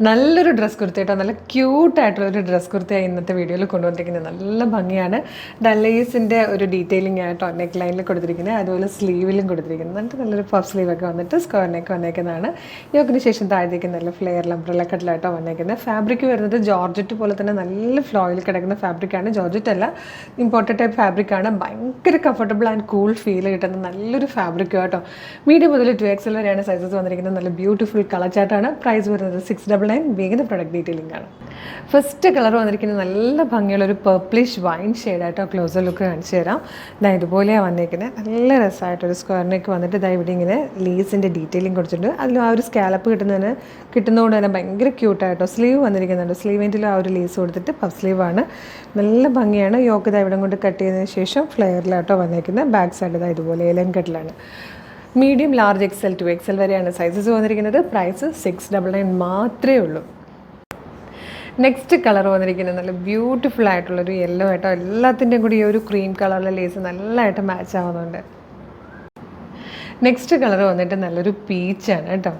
നല്ലൊരു ഡ്രസ് കുർത്തി കേട്ടോ, നല്ല ക്യൂട്ടായിട്ടുള്ളൊരു ഡ്രസ് കുർത്തിയാണ് ഇന്നത്തെ വീഡിയോയിൽ കൊണ്ടുവന്നിരിക്കുന്നത്. നല്ല ഭംഗിയാണ്. ഡല്ലേസിൻ്റെ ഒരു ഡീറ്റെയിലിംഗ് ആയിട്ടോ നെക്ക് ലൈനിൽ കൊടുത്തിരിക്കുന്നത്, അതുപോലെ സ്ലീവിലും കൊടുത്തിരിക്കുന്നത്. എന്നിട്ട് നല്ലൊരു പഫ് സ്ലീവൊക്കെ വന്നിട്ട് സ്ക്വയർ നെക്ക് വന്നേക്കുന്നതാണ്. യോക്കിന് ശേഷം താഴത്തേക്ക് നല്ല ഫ്ലെയറിൽ അംബ്രല്ല കട്ടിലായിട്ടോ വന്നേക്കുന്നത്. ഫാബ്രിക് വരുന്നത് ജോർജറ്റ് പോലെ തന്നെ നല്ല ഫ്ലോയിൽ കിടക്കുന്ന ഫാബ്രിക്കാണ്. ജോർജറ്റ് അല്ല, ഇമ്പോർട്ടഡ് ടൈപ്പ് ഫാബ്രിക്കാണ്. ഭയങ്കര കംഫർട്ടബിൾ ആൻഡ് കൂൾ ഫീൽ കിട്ടുന്ന നല്ലൊരു ഫാബ്രിക് കേട്ടോ. മീഡിയം മുതൽ 2XL വരെയാണ് സൈസസ് വന്നിരിക്കുന്നത്. നല്ല ബ്യൂട്ടിഫുൾ കളർ ചാർട്ടാണ്. പ്രൈസ് വരുന്നത് 699. വേഗം പ്രൊഡക്റ്റ് ഡീറ്റെയിലിംഗ് ആണ്. ഫസ്റ്റ് കളർ വന്നിരിക്കുന്നത് നല്ല ഭംഗിയുള്ളൊരു പർപ്പിളിഷ് വൈൻ ഷെയ്ഡായിട്ടോ. ക്ലോസർ ലുക്ക് കാണിച്ചു തരാം. ഇതാ ഇതുപോലെയാണ് വന്നിരിക്കുന്നത്. നല്ല രസമായിട്ടൊരു സ്ക്വയർ നെക്ക് വന്നിട്ട് ഇതാ ഇവിടെ ഇങ്ങനെ ലീസിൻ്റെ ഡീറ്റെയിലിംഗ് കൊടുത്തിട്ടുണ്ട്. അതിൽ ആ ഒരു സ്കാലപ്പ് കിട്ടുന്നതുകൊണ്ട് തന്നെ ഭയങ്കര ക്യൂട്ടായിട്ടോ. സ്ലീവ് വന്നിരിക്കുന്നുണ്ട്. സ്ലീവിൻ്റെ ആ ഒരു ലീസ് കൊടുത്തിട്ട് പഫ് സ്ലീവാണ്. നല്ല ഭംഗിയാണ്. യോക്ക് ഇതാ ഇവിടെ കൊണ്ട് കട്ട് ചെയ്തതിന് ശേഷം ഫ്ലെയറിലാട്ടോ വന്നിരിക്കുന്നത്. ബാക്ക് സൈഡ് ഇതാ ഇതുപോലെ എലൻ കട്ടിലാണ്. മീഡിയം ലാർജ് XL 2XL വരെയാണ് സൈസസ് വന്നിരിക്കുന്നത്. പ്രൈസ് 699 മാത്രമേ ഉള്ളൂ. നെക്സ്റ്റ് കളർ വന്നിരിക്കുന്നത് നല്ല ബ്യൂട്ടിഫുൾ ആയിട്ടുള്ളൊരു യെല്ലോ ആയിട്ടോ. എല്ലാത്തിൻ്റെയും കൂടി ഈ ഒരു ക്രീം കളറിലെ ലേസ് നല്ലതായിട്ട് മാച്ച് ആവുന്നുണ്ട്. നെക്സ്റ്റ് കളർ വന്നിട്ട് നല്ലൊരു പീച്ചാണ് കേട്ടോ.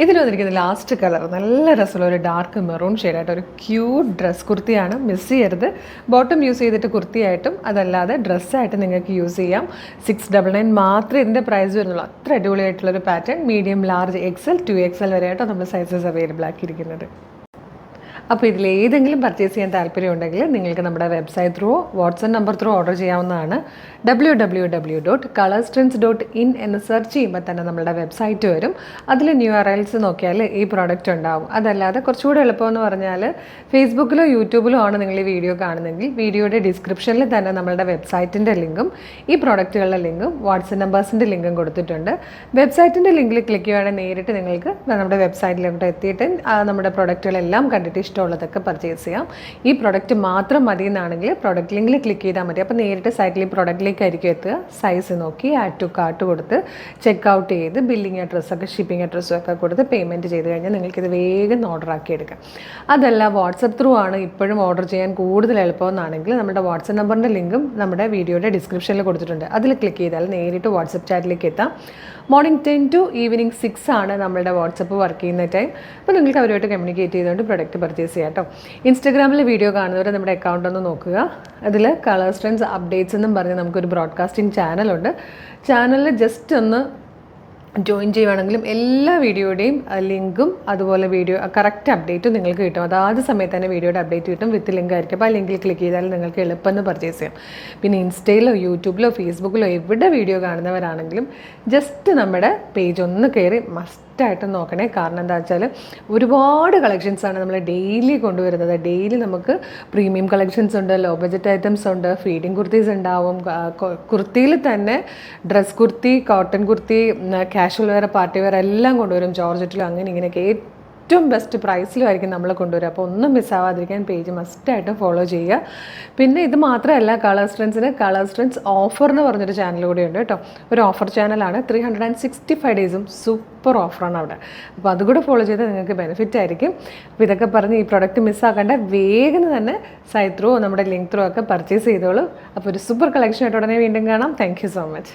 ഇതിൽ വന്നിരിക്കുന്നത് ലാസ്റ്റ് കളർ നല്ല രസമുള്ള ഒരു ഡാർക്ക് മെറൂൺ ഷെയ്ഡായിട്ട് ഒരു ക്യൂട്ട് ഡ്രസ് കുർത്തിയാണ്. മിസ് ചെയ്യരുത്. ബോട്ടം യൂസ് ചെയ്തിട്ട് കുർത്തിയായിട്ടും അതല്ലാതെ ഡ്രസ്സായിട്ട് നിങ്ങൾക്ക് യൂസ് ചെയ്യാം. 699 മാത്രമേ ഇതിൻ്റെ പ്രൈസ് വരുന്നുള്ളൂ. അത്ര അടിപൊളിയായിട്ടുള്ളൊരു pattern. Medium large XL 2XL വരെയായിട്ടോ നമ്മൾ സൈസസ് അവൈലബിൾ ആക്കിയിരിക്കുന്നത്. അപ്പോൾ ഇതിലേതെങ്കിലും പർച്ചേസ് ചെയ്യാൻ താല്പര്യമുണ്ടെങ്കിൽ നിങ്ങൾക്ക് നമ്മുടെ website through WhatsApp number through order ചെയ്യാവുന്നതാണ്. www.colorstrends.in എന്ന് സെർച്ച് ചെയ്യുമ്പോൾ തന്നെ നമ്മുടെ വെബ്സൈറ്റ് വരും. അതിൽ ന്യൂ അറൈവൽസ് നോക്കിയാൽ ഈ പ്രോഡക്റ്റ് ഉണ്ടാവും. അതല്ലാതെ കുറച്ചുകൂടെ എളുപ്പമെന്ന് പറഞ്ഞാൽ ഫേസ്ബുക്കിലോ യൂട്യൂബിലോ ആണ് നിങ്ങൾ ഈ വീഡിയോ കാണുന്നതെങ്കിൽ വീഡിയോയുടെ ഡിസ്ക്രിപ്ഷനിൽ തന്നെ നമ്മളുടെ വെബ്സൈറ്റിൻ്റെ ലിങ്കും ഈ പ്രോഡക്റ്റുകളുടെ ലിങ്കും വാട്സപ്പ് നമ്പേഴ്സിൻ്റെ ലിങ്കും കൊടുത്തിട്ടുണ്ട്. വെബ്സൈറ്റിൻ്റെ ലിങ്കിൽ ക്ലിക്ക് ചെയ്യുകയാണെങ്കിൽ നേരിട്ട് നിങ്ങൾക്ക് നമ്മുടെ വെബ്സൈറ്റിലോട്ട് എത്തിയിട്ട് നമ്മുടെ പ്രോഡക്റ്റുകളെല്ലാം കണ്ടിട്ട് ഇഷ്ടമുള്ളതൊക്കെ പർച്ചേസ് ചെയ്യാം. ഈ പ്രോഡക്റ്റ് മാത്രം മതി എന്നാണെങ്കിൽ പ്രോഡക്റ്റ് ലിങ്കിൽ ക്ലിക്ക് ചെയ്താൽ മതി. അപ്പോൾ നേരിട്ട് സൈറ്റിൽ പ്രോഡക്റ്റിലേക്കായിരിക്കും എത്തുക. സൈസ് നോക്കി ആഡ് ടു കാർട്ട് കൊടുത്ത് ചെക്ക് ഔട്ട് ചെയ്ത് ബില്ലിംഗ് അഡ്രസ്സൊക്കെ ഷിപ്പിംഗ് അഡ്രസ്സും ഒക്കെ കൊടുത്ത് പേയ്മെൻറ്റ് ചെയ്ത് കഴിഞ്ഞാൽ നിങ്ങൾക്കിത് വേഗം ഓർഡർ ആക്കി എടുക്കാം. അതല്ല വാട്സപ്പ് ത്രൂ ആണ് ഇപ്പോഴും ഓർഡർ ചെയ്യാൻ കൂടുതൽ എളുപ്പമെന്നാണെങ്കിൽ നമ്മുടെ വാട്സപ്പ് നമ്പറിൻ്റെ ലിങ്കും നമ്മുടെ വീഡിയോയുടെ ഡിസ്ക്രിപ്ഷനിൽ കൊടുത്തിട്ടുണ്ട്. അതിൽ ക്ലിക്ക് ചെയ്താൽ നേരിട്ട് വാട്സപ്പ് ചാറ്റിലേക്ക് എത്താം. മോർണിംഗ് 10 to ഈവനിങ് 6 ആണ് നമ്മളുടെ വാട്സപ്പ് വർക്ക് ചെയ്യുന്ന ടൈം. അപ്പോൾ നിങ്ങൾക്ക് അവരുമായിട്ട് കമ്മ്യൂണിക്കേറ്റ് ചെയ്തുകൊണ്ട് പ്രൊഡക്റ്റ് പർച്ചേസ് ചെയ്യാം കേട്ടോ. ഇൻസ്റ്റാഗ്രാമിൽ വീഡിയോ കാണുന്നവർ നമ്മുടെ അക്കൗണ്ട് ഒന്ന് നോക്കുക. അതിൽ കളേഴ്സ് ട്രെൻഡ്സ് അപ്ഡേറ്റ്സ് എന്നും പറഞ്ഞ് നമുക്കൊരു ബ്രോഡ്കാസ്റ്റിംഗ് ചാനലുണ്ട്. ചാനലിൽ ജസ്റ്റ് ഒന്ന് ജോയിൻ ചെയ്യുവാണെങ്കിലും എല്ലാ വീഡിയോയുടെയും ലിങ്കും അതുപോലെ വീഡിയോ കറക്റ്റ് അപ്ഡേറ്റും നിങ്ങൾക്ക് കിട്ടും. അതാത് സമയത്ത് തന്നെ വീഡിയോയുടെ അപ്ഡേറ്റ് കിട്ടും. വിത്ത് ലിങ്ക് ആയിരിക്കും. അപ്പോൾ ആ ലിങ്കിൽ ക്ലിക്ക് ചെയ്താൽ നിങ്ങൾക്ക് എളുപ്പമെന്ന് പർച്ചേസ് ചെയ്യാം. പിന്നെ ഇൻസ്റ്റയിലോ യൂട്യൂബിലോ ഫേസ്ബുക്കിലോ എവിടെ വീഡിയോ കാണുന്നവരാണെങ്കിലും ജസ്റ്റ് നമ്മുടെ പേജ് ഒന്ന് കയറി മസ്റ്റായിട്ട് നോക്കണേ. കാരണം എന്താ വെച്ചാൽ ഒരുപാട് കളക്ഷൻസാണ് നമ്മൾ ഡെയിലി കൊണ്ടുവരുന്നത്. ഡെയിലി നമുക്ക് പ്രീമിയം കളക്ഷൻസ് ഉണ്ട്, ലോ ബഡ്ജറ്റ് ഐറ്റംസ് ഉണ്ട്, ഫീഡിങ് കുർത്തീസ് ഉണ്ടാവും. കുർത്തിയിൽ തന്നെ dress kurti, cotton kurti, casual wear, party wear എല്ലാം കൊണ്ടുവരും. ജോർജറ്റിലും അങ്ങനെ ഇങ്ങനെയൊക്കെ ഏറ്റവും ബെസ്റ്റ് പ്രൈസിലുമായിരിക്കും നമ്മൾ കൊണ്ടുവരിക. അപ്പോൾ ഒന്നും മിസ്സാവാതിരിക്കാൻ പേജ് മസ്റ്റായിട്ടും ഫോളോ ചെയ്യുക. പിന്നെ ഇത് മാത്രമല്ല, കളേഴ്സ് ട്രെൻഡ്സ് ഓഫർ എന്ന് പറഞ്ഞൊരു ചാനൽ കൂടെ ഉണ്ട് കേട്ടോ. ഒരു ഓഫർ ചാനലാണ്. 365 ഡേയ്സും സൂപ്പർ ഓഫറാണ് അവിടെ. അപ്പോൾ അതുകൂടെ ഫോളോ ചെയ്താൽ നിങ്ങൾക്ക് ബെനിഫിറ്റ് ആയിരിക്കും. അപ്പോൾ ഇതൊക്കെ പറഞ്ഞ് ഈ പ്രൊഡക്റ്റ് മിസ്സാക്കേണ്ട വേഗം തന്നെ സൈറ്റ് ത്രൂ നമ്മുടെ ലിങ്ക് ത്രൂ ഒക്കെ പർച്ചേസ് ചെയ്തോളൂ. അപ്പോൾ ഒരു സൂപ്പർ കളക്ഷൻ ആയിട്ട് ഉടനെ വീണ്ടും കാണാം. Thank you so much.